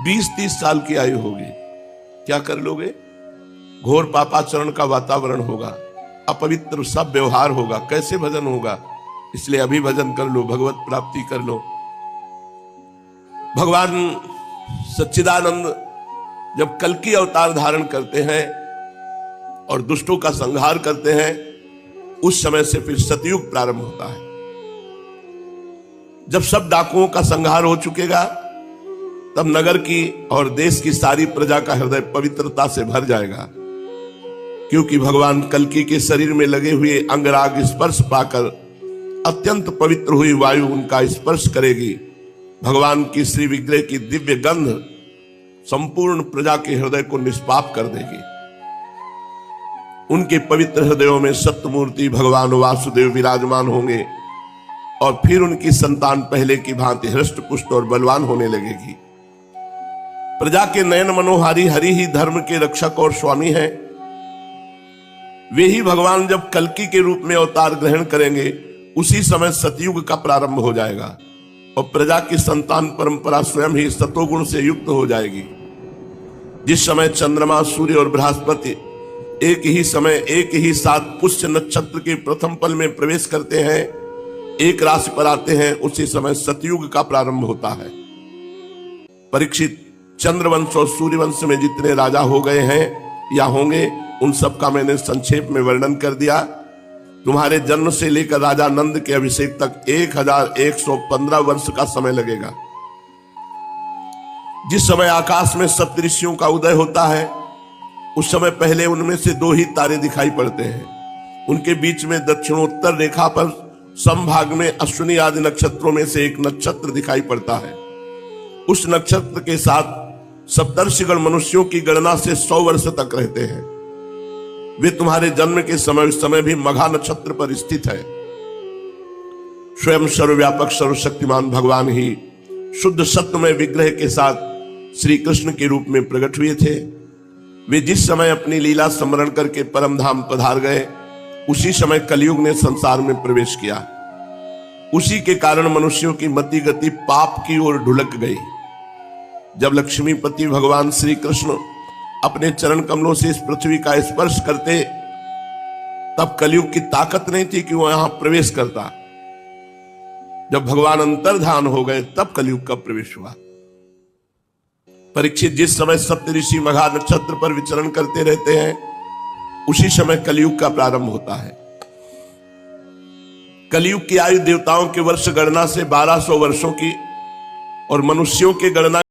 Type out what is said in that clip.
20-30 साल की आयु होगी, क्या कर लोगे? घोर पापाचरण का वातावरण होगा, अपवित्र सब व्यवहार होगा, कैसे भजन होगा? इसलिए अभी भजन कर लो, भगवत प्राप्ति कर लो। भगवान सच्चिदानंद जब कल्कि अवतार धारण करते हैं और दुष्टों का संहार करते हैं, उस समय से फिर सतयुग प्रारंभ होता है। जब सब डाकुओं का संहार हो चुकेगा, तब नगर की और देश की सारी प्रजा का हृदय पवित्रता से भर जाएगा, क्योंकि भगवान कल्कि के शरीर में लगे हुए अंगराग स्पर्श पाकर अत्यंत पवित्र हुई वायु उनका स्पर्श करेगी। भगवान की श्री विग्रह की दिव्य गंध संपूर्ण प्रजा के हृदय को निष्पाप कर देगी। उनके पवित्र हृदयों में सत्यमूर्ति भगवान वासुदेव विराजमान होंगे और फिर उनकी संतान पहले की भांति हृष्ट पुष्ट और बलवान होने लगेगी। प्रजा के नयन मनोहारी हरि ही धर्म के रक्षक और स्वामी हैं। वे ही भगवान जब कल्कि के रूप में अवतार ग्रहण करेंगे, उसी समय सतयुग का प्रारंभ हो जाएगा और प्रजा की संतान परंपरा स्वयं ही सतोगुण से युक्त हो जाएगी। जिस समय चंद्रमा, सूर्य और बृहस्पति एक ही समय एक ही साथ पुष्य नक्षत्र के प्रथम पल में प्रवेश करते हैं, एक राशि पर आते हैं, उसी समय सतयुग का प्रारंभ होता है। परीक्षित, चंद्रवंश और सूर्यवंश में जितने राजा हो गए हैं या होंगे, उन सब का मैंने संक्षेप में वर्णन कर दिया। तुम्हारे जन्म से लेकर राजा नंद के अभिषेक तक 1115 वर्ष का समय लगेगा। जिस समय आकाश में सप्तऋषियों का उदय होता है, उस समय पहले उनमें से 2 ही तारे दिखाई पड़ते हैं। उनके बीच में दक्षिणोत्तर रेखा पर समभाग में अश्विनी आदि नक्षत्रों में से एक नक्षत्र दिखाई पड़ता है। उस नक्षत्र के साथ सप्तर्षिगण मनुष्यों की गणना से 100 वर्ष तक रहते हैं। वे तुम्हारे जन्म के समय उस समय भी मघा नक्षत्र पर स्थित है। स्वयं सर्वव्यापक सर्वशक्तिमान भगवान ही शुद्ध सत्वमय विग्रह के साथ श्री कृष्ण के रूप में प्रकट हुए थे। वे जिस समय अपनी लीला स्मरण करके परम धाम पधार गए, उसी समय कलयुग ने संसार में प्रवेश किया। उसी के कारण मनुष्यों की मति गति पाप की ओर ढुलक गई। जब लक्ष्मीपति भगवान श्री कृष्ण अपने चरण कमलों से इस पृथ्वी का स्पर्श करते, तब कलयुग की ताकत नहीं थी कि वह यहां प्रवेश करता। जब भगवान अंतर्धान हो गए, तब कलयुग का प्रवेश हुआ। परीक्षित, जिस समय सप्तऋषि मघा नक्षत्र पर विचरण करते रहते हैं, उसी समय कलयुग का प्रारंभ होता है। कलयुग की आयु देवताओं के वर्ष गणना से 1200 वर्षों की और मनुष्यों के गणना